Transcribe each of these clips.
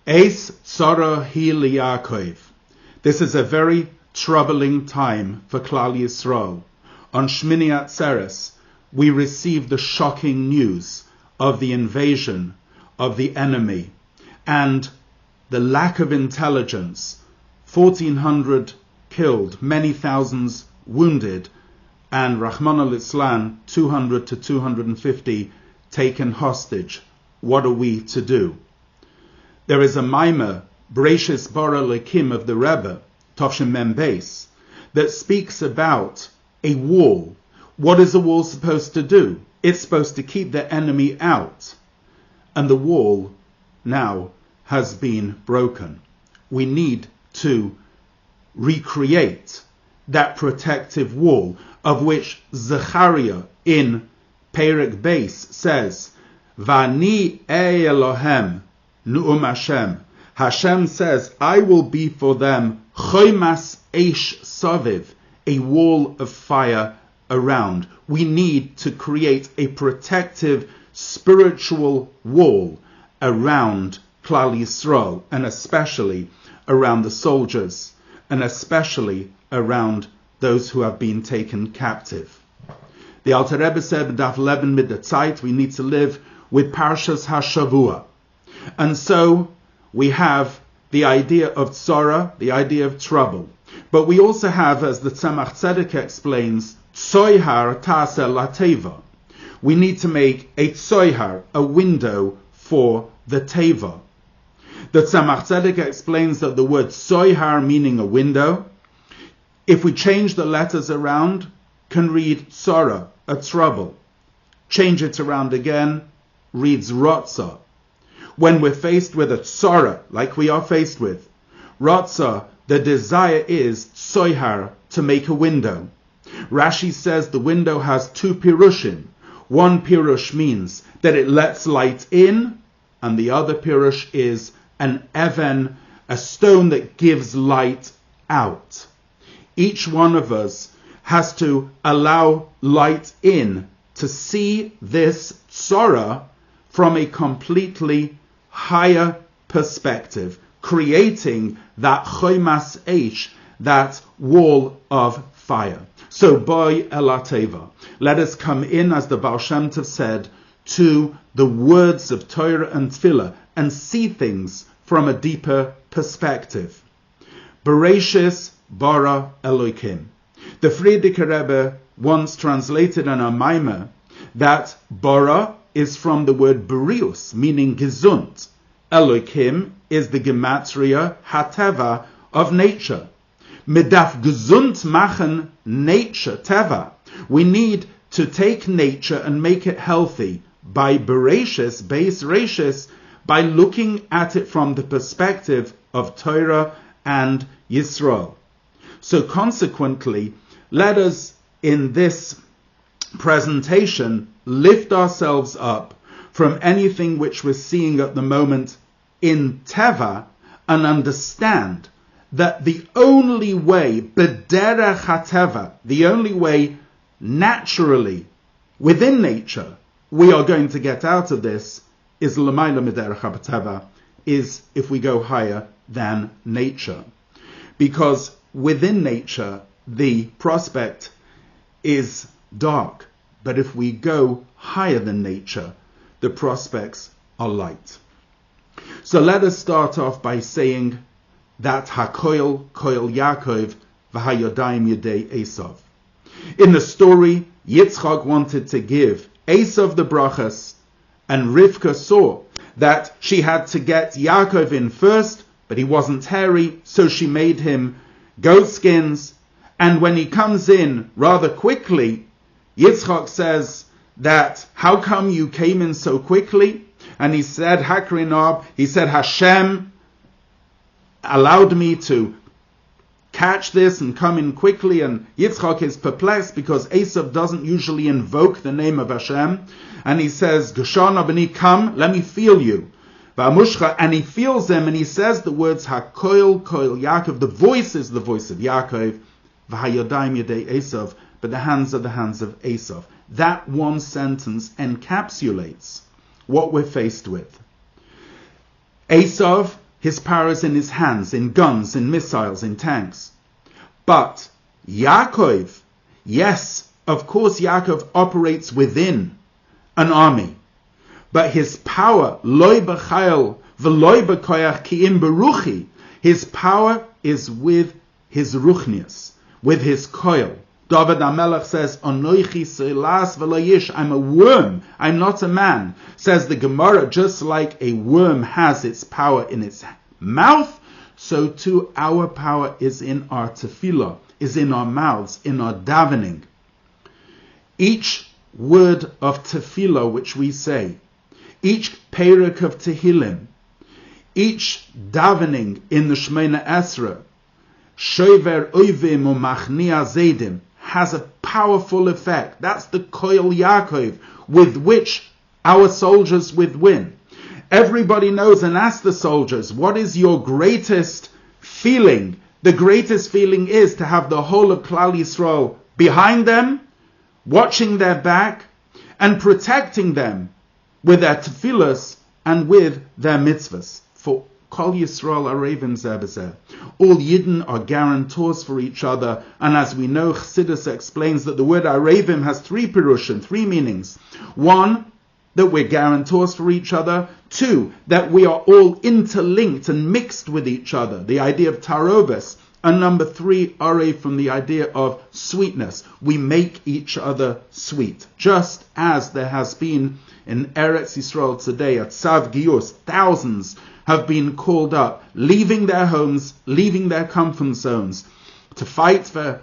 Eis tzara hi liYaakov. This is a very troubling time for Klal Yisrael. On Shmini Atzeres, we received the shocking news of the invasion of the enemy and the lack of intelligence. 1,400 killed, many thousands wounded, and Rahman al-Islam, 200 to 250 taken hostage. What are we to do? There is a mimer, Bereshis Bara Lekim of the Rebbe, Tovshin Mem Beis, that speaks about a wall. What is a wall supposed to do? It's supposed to keep the enemy out. And the wall now has been broken. We need to recreate that protective wall, of which Zechariah in Perek Beis says, Vani Elohem Nu'um Hashem. Hashem says, I will be for them Chomas Eish Saviv, a wall of fire around. We need to create a protective spiritual wall around Klal Yisrael, and especially around the soldiers, and especially around those who have been taken captive. The Alter Rebbe said, Daf Leben mit der Zeit, we need to live with Parshas HaShavua. And so we have the idea of tzara, the idea of trouble. But we also have, as the Tzemach Tzedek explains, tzoyhar ta'aseh lateva. We need to make a tzoyhar, a window for the teva. The Tzemach Tzedek explains that the word tzoyhar, meaning a window, if we change the letters around, can read tzara, a trouble. Change it around again, reads rotza. When we're faced with a tzara, like we are faced with, rotza, the desire is tzoyhar, to make a window. Rashi says the window has two pirushim. One pirush means that it lets light in, and the other pirush is an even, a stone that gives light out. Each one of us has to allow light in to see this tzara from a completely higher perspective, creating that chomas eish, that wall of fire. So, boy elateva, let us come in, as the Baal Shem Tov said, to the words of Torah and Tefillah and see things from a deeper perspective. Bereshis bara Elokim. The Frierdiker Rebbe once translated in a Maimer that bara is from the word berius, meaning gesund. Elokim is the gematria hateva of nature. Medaf gesund machen nature teva. We need to take nature and make it healthy by bereshis, beis reshis, by looking at it from the perspective of Torah and Yisrael. So consequently, let us in this presentation lift ourselves up from anything which we're seeing at the moment in Teva and understand that the only way, b'derech HaTeva, the only way naturally within nature we are going to get out of this is l'mayla b'derech HaTeva, is if we go higher than nature. Because within nature the prospect is dark, but if we go higher than nature, the prospects are light. So let us start off by saying that HaKoil Yaakov v'hayodayim yedei Esav. In the story, Yitzchak wanted to give Esav the brachas, and Rivka saw that she had to get Yaakov in first, but he wasn't hairy, so she made him goat skins. And when he comes in rather quickly, Yitzchak says that, how come you came in so quickly? And he said, Hakrinab, he said, Hashem allowed me to catch this and come in quickly. And Yitzchak is perplexed because Esav doesn't usually invoke the name of Hashem. And he says, Geshana b'ni, come, let me feel you. And he feels them, and he says the words HaKoil Yaakov. The voice is the voice of Yaakov. V'hayodayim yedei Esav, but the hands are the hands of Esav. That one sentence encapsulates what we're faced with. Esav His power is in his hands, in guns, in missiles, in tanks. But Yaakov, yes, of course Yaakov operates within an army. But his power, loy b'chayil v'loy b'koyach ki im beruchi, his power is with his ruchnius, with his koil. David HaMelech says, Anoichi seilas v'lo yish, I'm a worm, I'm not a man. Says the Gemara, just like a worm has its power in its mouth, so too our power is in our tefillah, is in our mouths, in our davening. Each word of tefillah which we say, each perek of Tehillim, each davening in the Shemona Esrei, shover oivim umachnia zedim, has a powerful effect. That's the koil Yaakov with which our soldiers would win. Everybody knows, and ask the soldiers, what is your greatest feeling? The greatest feeling is to have the whole of Klal Yisrael behind them, watching their back, and protecting them with their tefillas and with their mitzvahs. For Kol Yisrael Arevim Zeh b'zeh. All Yidden are guarantors for each other, and as we know, Chassidus explains that the word Arevim has three pirushim, three meanings. One, that we're guarantors for each other. Two, that we are all interlinked and mixed with each other, the idea of tarobes. And number three, Arev, from the idea of sweetness. We make each other sweet. Just as there has been in Eretz Yisrael today, at Tzav Giyus, thousands have been called up, leaving their homes, leaving their comfort zones, to fight for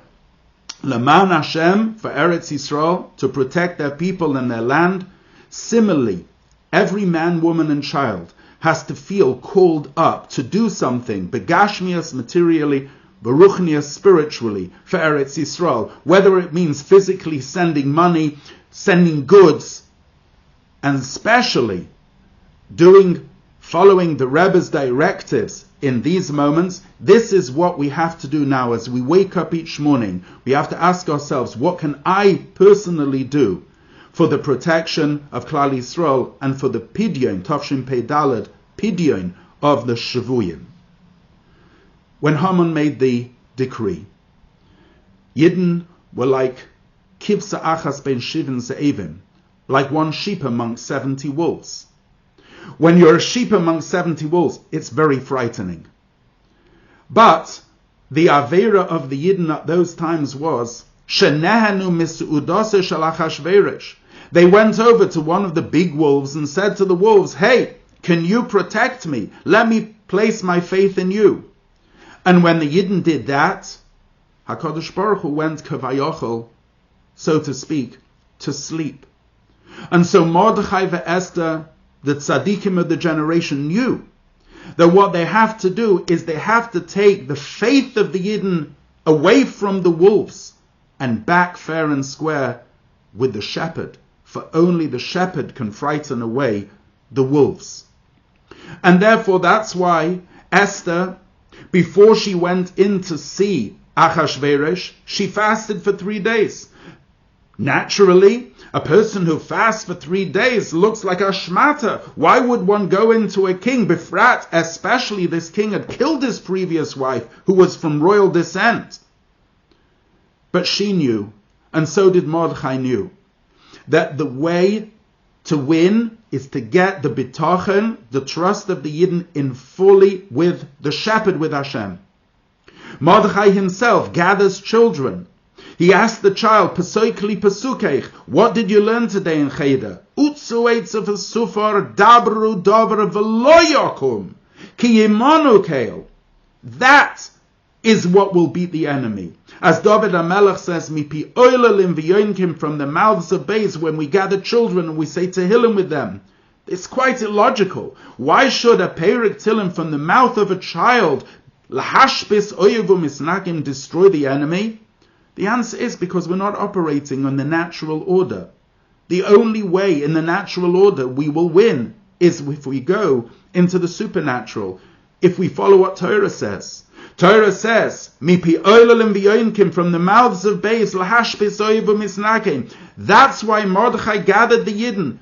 Leman Hashem, for Eretz Yisrael, to protect their people and their land. Similarly, every man, woman and child has to feel called up to do something, begashmias materially, beruchnias spiritually, for Eretz Yisrael, whether it means physically sending money, sending goods, and especially following the Rebbe's directives in these moments. This is what we have to do now as we wake up each morning. We have to ask ourselves, what can I personally do for the protection of Klal Yisrael and for the pidyon, Tafshin Pei Daled, pidyon of the Shavuyim. When Haman made the decree, Yidden were like kivsa achas ben shivin ze'evim, like one sheep among 70 wolves. When you're a sheep among 70 wolves, it's very frightening. But the avera of the Yidden at those times was shenehanu misu'udase shel Achashverosh. They went over to one of the big wolves and said to the wolves, hey, can you protect me? Let me place my faith in you. And when the Yidden did that, HaKadosh Baruch Hu went kavayochel, so to speak, to sleep. And so Mordechai and Esther, the tzaddikim of the generation, knew that what they have to do is they have to take the faith of the Yidden away from the wolves and back fair and square with the shepherd, for only the shepherd can frighten away the wolves. And therefore that's why Esther, before she went in to see Achashverosh, she fasted for 3 days. Naturally, a person who fasts for 3 days looks like a shmata. Why would one go into a king? Befrat, especially this king had killed his previous wife, who was from royal descent. But she knew, and so did Mordechai knew, that the way to win is to get the bitachon, the trust of the Yidden, in fully with the shepherd, with Hashem. Mordechai himself gathers children. He asked the child, Pesoikli Pesukeich, what did you learn today in Cheder? Utsu eitzav sufar dabru davar v'lo yakum ki yimanu keil. That is what will beat the enemy. As David HaMelech says, Mipi oilalim v'yoinkim, from the mouths of babes, when we gather children and we say Tehillim with them. It's quite illogical. Why should a Perek Tehillim from the mouth of a child, lahashbis oyevu misnakim, destroy the enemy? The answer is because we're not operating on the natural order. The only way in the natural order we will win is if we go into the supernatural, if we follow what Torah says. Torah says, Mipi oilalim v'yoinkim, from the mouths of babes, lahashbis oyevu misnakim. That's why Mordechai gathered the Yidden.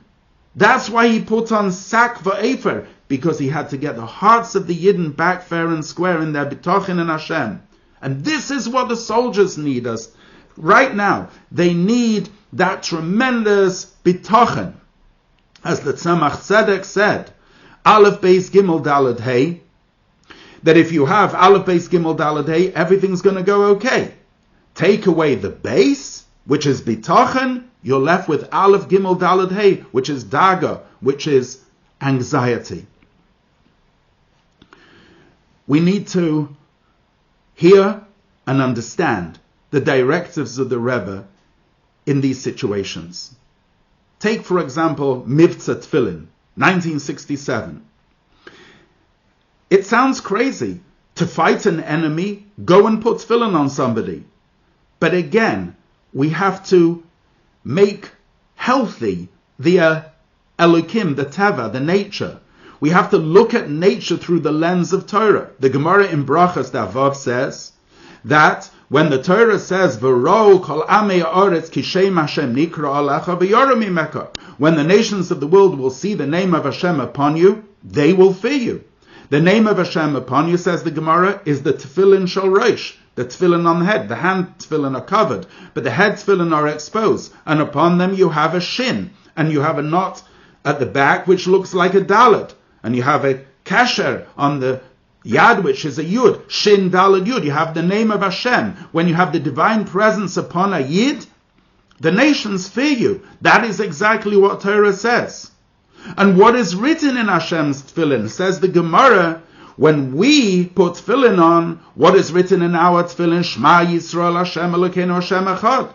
That's why he put on sack v'efer. because he had to get the hearts of the Yidden back fair and square in their bitachon in Hashem. And this is what the soldiers need us right now. They need that tremendous bitachon. As the Tzemach Tzedek said, Aleph Beis Gimel Daled Hey, that if you have Aleph Beis Gimel Daled Hey, everything's going to go okay. Take away the base, which is bitachon, you're left with Aleph Gimel Daled Hey, which is daga, which is anxiety. We need to hear and understand the directives of the Rebbe in these situations. Take, for example, Mivtza Tfilin, 1967. It sounds crazy to fight an enemy, go and put tefillin on somebody. But again, we have to make healthy the Elokim, the Teva, the nature. We have to look at nature through the lens of Torah. The Gemara in Brachas Davav says that when the Torah says, "V'ro kol amei haaretz ki shem Hashem nikra alecha v'yoru mimeka," when the nations of the world will see the name of Hashem upon you, they will fear you. The name of Hashem upon you, says the Gemara, is the tefillin shel rosh, the tefillin on the head. The hand tefillin are covered, but the head tefillin are exposed, and upon them you have a shin, and you have a knot at the back which looks like a dalet, and you have a kasher on the yad which is a yud, shin dalet yud. You have the name of Hashem. When you have the divine presence upon a yid, the nations fear you. That is exactly what Torah says. And what is written in Hashem's tefillin, says the Gemara, when we put tefillin on, what is written in our tefillin, Shema Yisrael Hashem Elokeinu Hashem Echad.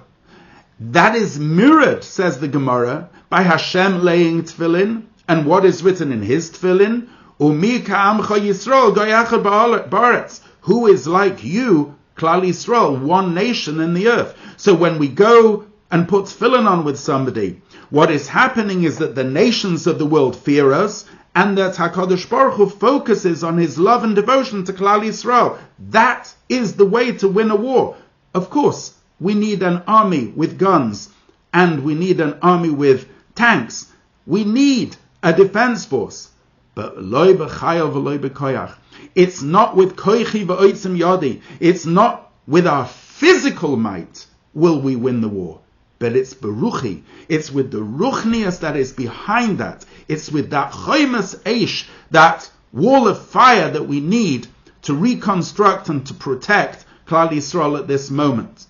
That is mirrored, says the Gemara, by Hashem laying tefillin, and what is written in his tefillin, Umi ka'amcha Yisrael goyachad ba'aretz. Who is like you, Klal Yisrael, one nation in the earth. So when we go and put tefillin on with somebody, what is happening is that the nations of the world fear us, and that HaKadosh Baruch Hu focuses on his love and devotion to Klal Yisrael. That is the way to win a war. Of course, we need an army with guns, and we need an army with tanks. We need a defense force. But loy b'chayav v'loy b'koyach. It's not with koichi v'oitzim yadi. It's not with our physical might will we win the war. But it's beruchi. It's with the ruchnius that is behind that. It's with that choimas eish, that wall of fire that we need to reconstruct and to protect Klal Yisrael at this moment.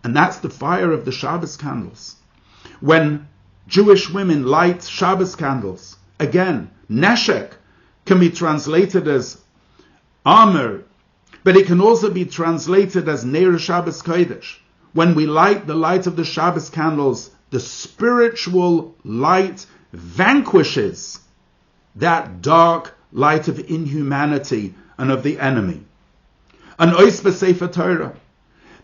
And that's the fire of the Shabbos candles. When Jewish women light Shabbos candles, again, neshek can be translated as armor, but it can also be translated as Ner Shabbos Kodesh. When we light the light of the Shabbos candles, the spiritual light vanquishes that dark light of inhumanity and of the enemy. An ois b'sefer Torah.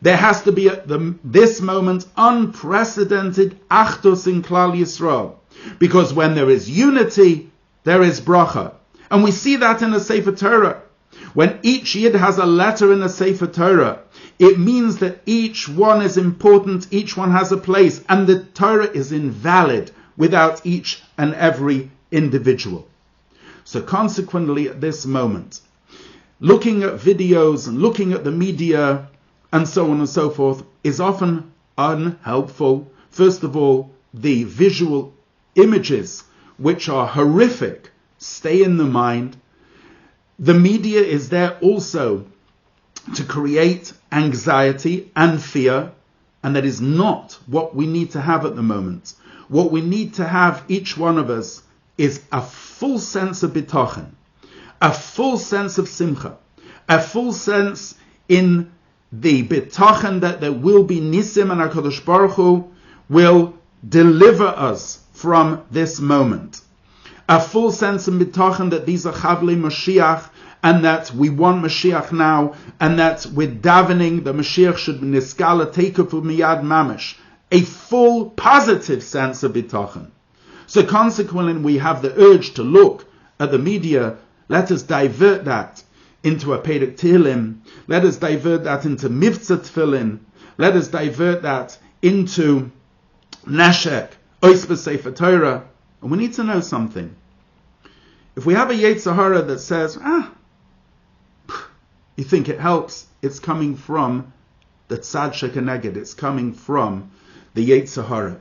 There has to be at this moment unprecedented achdus in Klal Yisrael. Because when there is unity, there is bracha. And we see that in the Sefer Torah. When each Yid has a letter in the Sefer Torah, it means that each one is important, each one has a place, and the Torah is invalid without each and every individual. So consequently, at this moment, looking at videos and looking at the media and so on and so forth is often unhelpful. First of all, the visual images, which are horrific, stay in the mind. The media is there also to create anxiety and fear, and that is not what we need to have at the moment. What we need to have, each one of us, is a full sense of bitachon, a full sense of simcha, a full sense in the bitachon that there will be nisim and HaKadosh Baruch Hu will deliver us from this moment. A full sense of bitachon that these are chavlei Mashiach, and that we want Mashiach now, and that with davening the Mashiach should be niskala teikufu miyad mamish. A full positive sense of bitachon. So consequently, we have the urge to look at the media. Let us divert that into a Perek Tehillim. Let us divert that into Mivtza Tefillin. Let us divert that into Neshek, Ois B'Sefer Torah. And we need to know something. If we have a Yetzer Hara that says, you think it helps, it's coming from the Tzad Shekeneged, it's coming from the Yetzer Hara.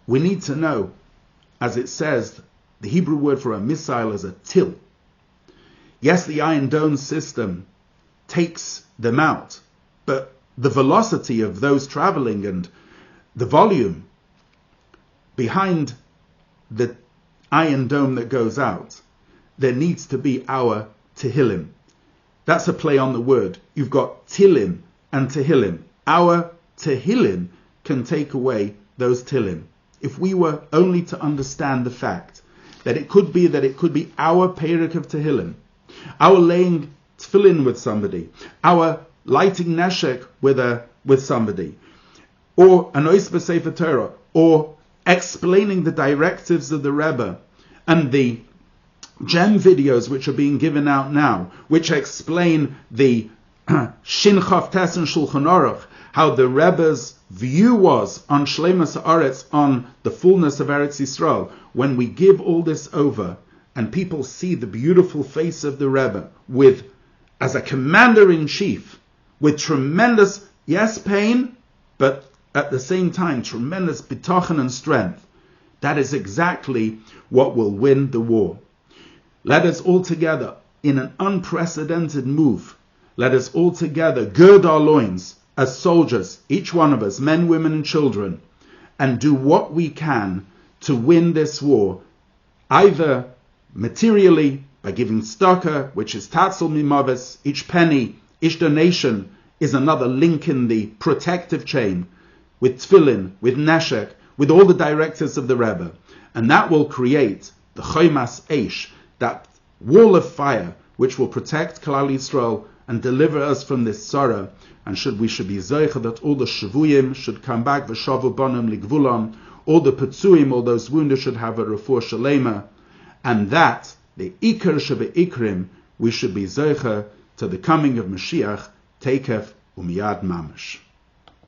We need to know, as it says, the Hebrew word for a missile is a til. Yes, the Iron Dome system takes them out, but the velocity of those traveling and the volume behind the Iron Dome that goes out, there needs to be our Tehillim. That's a play on the word. You've got Tilim and Tehillim. Our Tehillim can take away those Tilim. If we were only to understand the fact that it could be our Perek of Tehillim, our laying tefillin with somebody, our lighting neshek with somebody, or an ois b'sefer Torah, or explaining the directives of the Rebbe, and the gem videos which are being given out now, which explain the Shin Chav Tes and Shulchan Aruch, how the Rebbe's view was on Shleimus Haaretz, on the fullness of Eretz Yisrael. When we give all this over, and people see the beautiful face of the Rebbe as a commander-in-chief, with tremendous, yes, pain, but at the same time, tremendous bitachon and strength, that is exactly what will win the war. Let us all together, in an unprecedented move, let us all together gird our loins as soldiers, each one of us, men, women, and children, and do what we can to win this war, either materially, by giving tzedakah, which is tatzel mimavis, each penny, each donation is another link in the protective chain, with tefillin, with neshek, with all the directives of the Rebbe. And that will create the chomas eish, that wall of fire, which will protect Klal Yisrael and deliver us from this sorrow. And we should be zeicha that all the shavuyim should come back, v'shavu banim ligvulam, all the petzuim, all those wounded should have a refuah shalema, and that, the ikar shebe ikrim, we should be zeicha to the coming of Mashiach, Teikef Umiyad Mamash.